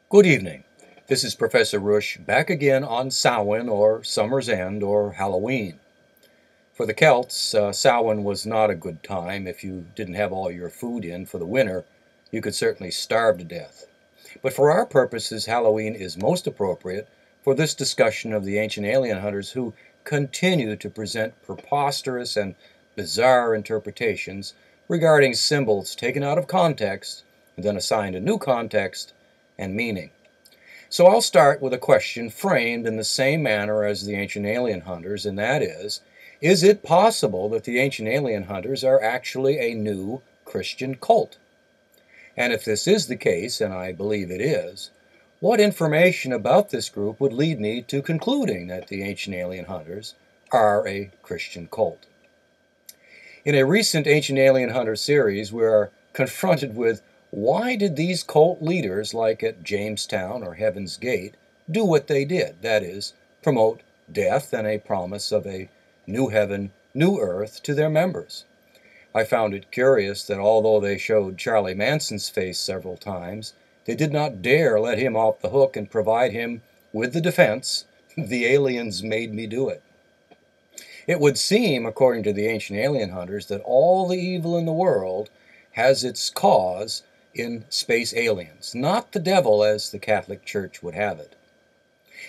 Good evening. This is Professor Rush back again on Samhain or Summer's End or Halloween. For the Celts, Samhain was not a good time. If you didn't have all your food in for the winter, you could certainly starve to death. But for our purposes, Halloween is most appropriate for this discussion of the ancient alien hunters who continue to present preposterous and bizarre interpretations regarding symbols taken out of context and then assigned a new context and meaning. So I'll start with a question framed in the same manner as the ancient alien hunters, and that is it possible that the ancient alien hunters are actually a new Christian cult? And if this is the case, and I believe it is, what information about this group would lead me to concluding that the ancient alien hunters are a Christian cult? In a recent Ancient Alien Hunter series, we are confronted with why did these cult leaders, like at Jamestown or Heaven's Gate, do what they did? That is, promote death and a promise of a new heaven, new earth to their members. I found it curious that although they showed Charlie Manson's face several times, they did not dare let him off the hook and provide him with the defense, "The aliens made me do it." It would seem, according to the ancient alien hunters, that all the evil in the world has its cause in space aliens, not the devil as the Catholic Church would have it.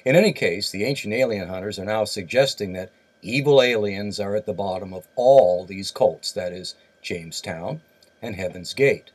In any case, the ancient alien hunters are now suggesting that evil aliens are at the bottom of all these cults, that is, Jamestown and Heaven's Gate.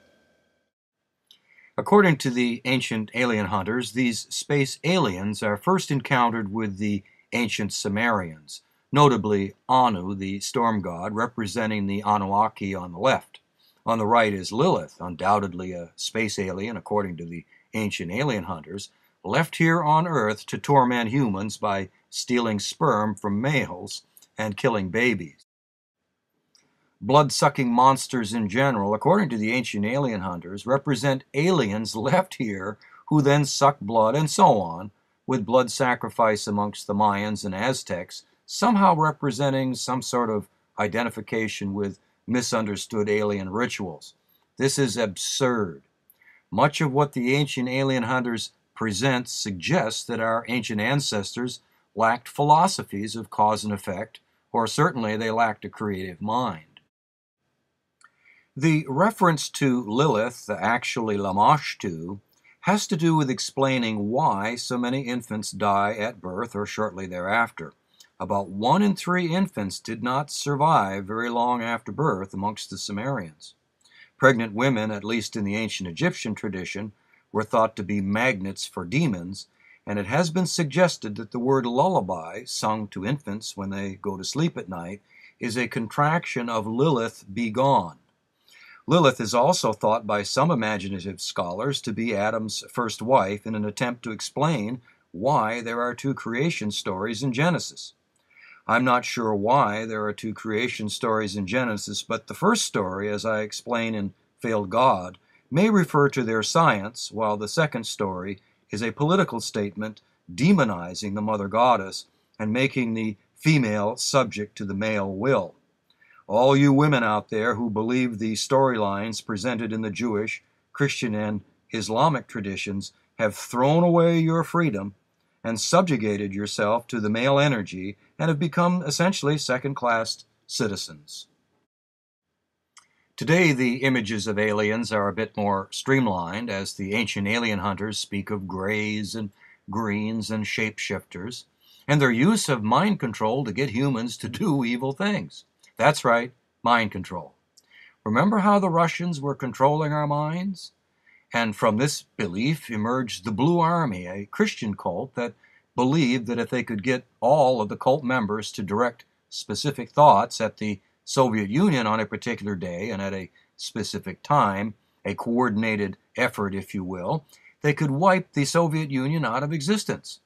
According to the ancient alien hunters, these space aliens are first encountered with the ancient Sumerians, notably Anu, the storm god, representing the Anunnaki on the left. On the right is Lilith, undoubtedly a space alien, according to the ancient alien hunters, left here on Earth to torment humans by stealing sperm from males and killing babies. Blood-sucking monsters in general, according to the ancient alien hunters, represent aliens left here who then suck blood and so on, with blood sacrifice amongst the Mayans and Aztecs, somehow representing some sort of identification with misunderstood alien rituals. This is absurd. Much of what the ancient alien hunters present suggests that our ancient ancestors lacked philosophies of cause and effect, or certainly they lacked a creative mind. The reference to Lilith, actually Lamashtu, has to do with explaining why so many infants die at birth or shortly thereafter. About 1 in 3 infants did not survive very long after birth amongst the Sumerians. Pregnant women, at least in the ancient Egyptian tradition, were thought to be magnets for demons, and it has been suggested that the word lullaby, sung to infants when they go to sleep at night, is a contraction of Lilith be gone. Lilith is also thought by some imaginative scholars to be Adam's first wife in an attempt to explain why there are 2 creation stories in Genesis. I'm not sure why there are 2 creation stories in Genesis, but the first story, as I explain in Failed God, may refer to their science, while the second story is a political statement demonizing the mother goddess and making the female subject to the male will. All you women out there who believe the storylines presented in the Jewish, Christian, and Islamic traditions have thrown away your freedom and subjugated yourself to the male energy and have become essentially second-class citizens. Today, the images of aliens are a bit more streamlined, as the ancient alien hunters speak of grays and greens and shapeshifters, and their use of mind control to get humans to do evil things. That's right, mind control. Remember how the Russians were controlling our minds? And from this belief emerged the Blue Army, a Christian cult that believed that if they could get all of the cult members to direct specific thoughts at the Soviet Union on a particular day and at a specific time, a coordinated effort, if you will, they could wipe the Soviet Union out of existence.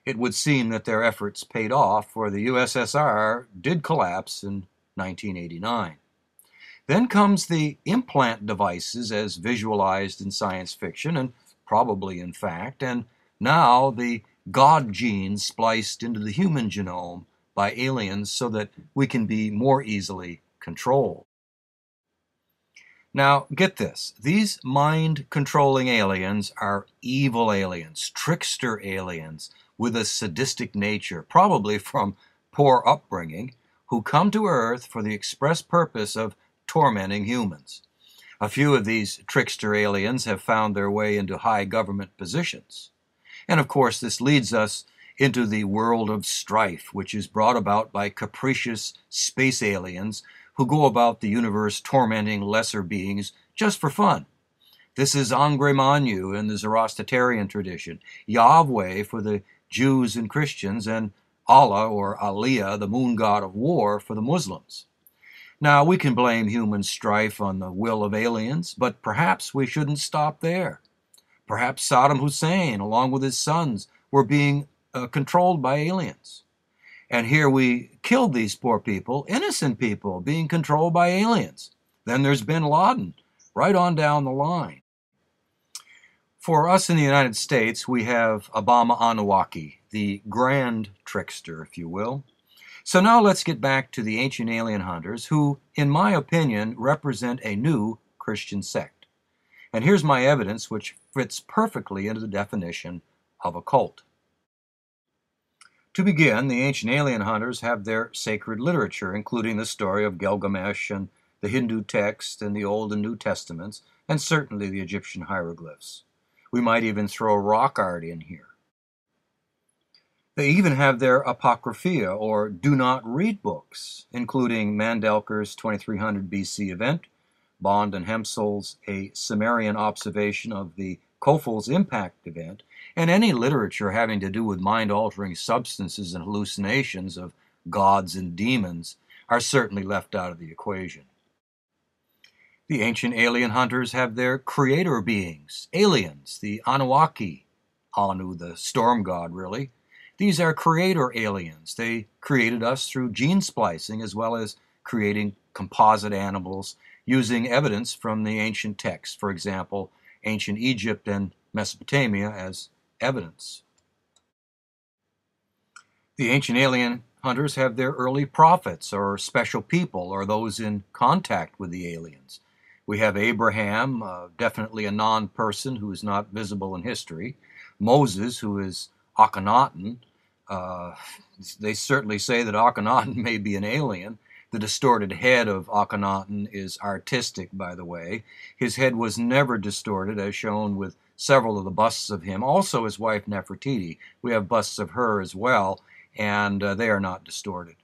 It would seem that their efforts paid off, for the USSR did collapse in 1989. Then comes the implant devices as visualized in science fiction, and probably in fact, and now the God genes spliced into the human genome by aliens so that we can be more easily controlled. Now, get this. These mind-controlling aliens are evil aliens, trickster aliens with a sadistic nature, probably from poor upbringing, who come to Earth for the express purpose of tormenting humans. A few of these trickster aliens have found their way into high government positions. And of course, this leads us into the world of strife, which is brought about by capricious space aliens who go about the universe tormenting lesser beings just for fun. This is Angre Manu in the Zoroastrian tradition, Yahweh for the Jews and Christians, and Allah or Aliyah, the moon god of war, for the Muslims. Now, we can blame human strife on the will of aliens, but perhaps we shouldn't stop there. Perhaps Saddam Hussein, along with his sons, were being controlled by aliens. And here we killed these poor people, innocent people, being controlled by aliens. Then there's bin Laden, right on down the line. For us in the United States, we have Obama Anunnaki, the grand trickster, if you will. So now let's get back to the ancient alien hunters, who, in my opinion, represent a new Christian sect. And here's my evidence, which fits perfectly into the definition of a cult. To begin, the ancient alien hunters have their sacred literature, including the story of Gilgamesh and the Hindu text and the Old and New Testaments, and certainly the Egyptian hieroglyphs. We might even throw rock art in here. They even have their apocrypha, or do not read books, including Mandelker's 2300 BC event, Bond and Hemsel's A Sumerian Observation of the Koful's Impact event, and any literature having to do with mind-altering substances and hallucinations of gods and demons are certainly left out of the equation. The ancient alien hunters have their creator beings, aliens, the Anunnaki, Anu, the storm god, really. These are creator aliens. They created us through gene splicing as well as creating composite animals using evidence from the ancient texts, for example, ancient Egypt and Mesopotamia as evidence. The ancient alien hunters have their early prophets or special people or those in contact with the aliens. We have Abraham, definitely a non-person who is not visible in history. Moses, who is Akhenaten. They certainly say that Akhenaten may be an alien. The distorted head of Akhenaten is artistic, by the way. His head was never distorted, as shown with several of the busts of him. Also his wife Nefertiti. We have busts of her as well, and they are not distorted.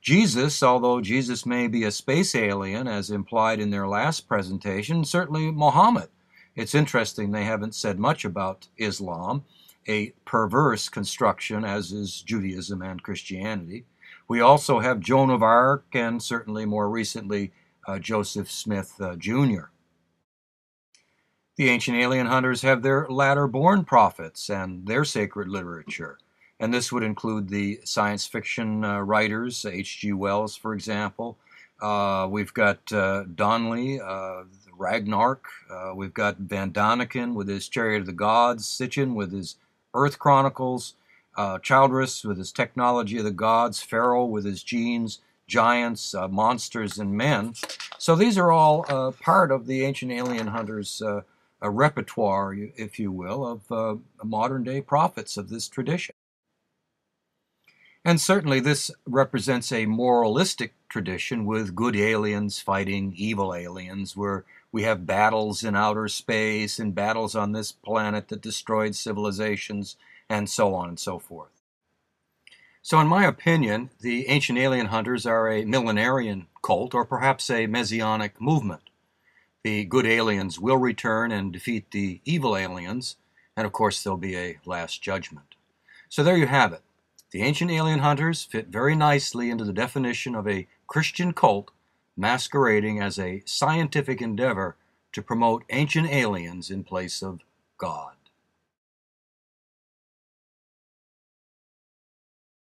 Jesus, although Jesus may be a space alien, as implied in their last presentation, certainly Muhammad. It's interesting they haven't said much about Islam, a perverse construction, as is Judaism and Christianity. We also have Joan of Arc and certainly more recently Joseph Smith Jr. The ancient alien hunters have their latter-born prophets and their sacred literature. And this would include the science fiction writers, H.G. Wells, for example. We've got Donnelly, Ragnarok. We've got Van Daniken with his Chariot of the Gods, Sitchin with his Earth Chronicles, Childress with his Technology of the Gods, Pharaoh with his genes, giants, monsters, and men. So these are all part of the ancient alien hunters' a repertoire, if you will, of modern-day prophets of this tradition. And certainly this represents a moralistic tradition with good aliens fighting evil aliens, where we have battles in outer space and battles on this planet that destroyed civilizations, and so on and so forth. So in my opinion, the ancient alien hunters are a millenarian cult, or perhaps a messianic movement. The good aliens will return and defeat the evil aliens, and of course there'll be a last judgment. So there you have it. The ancient alien hunters fit very nicely into the definition of a Christian cult masquerading as a scientific endeavor to promote ancient aliens in place of God.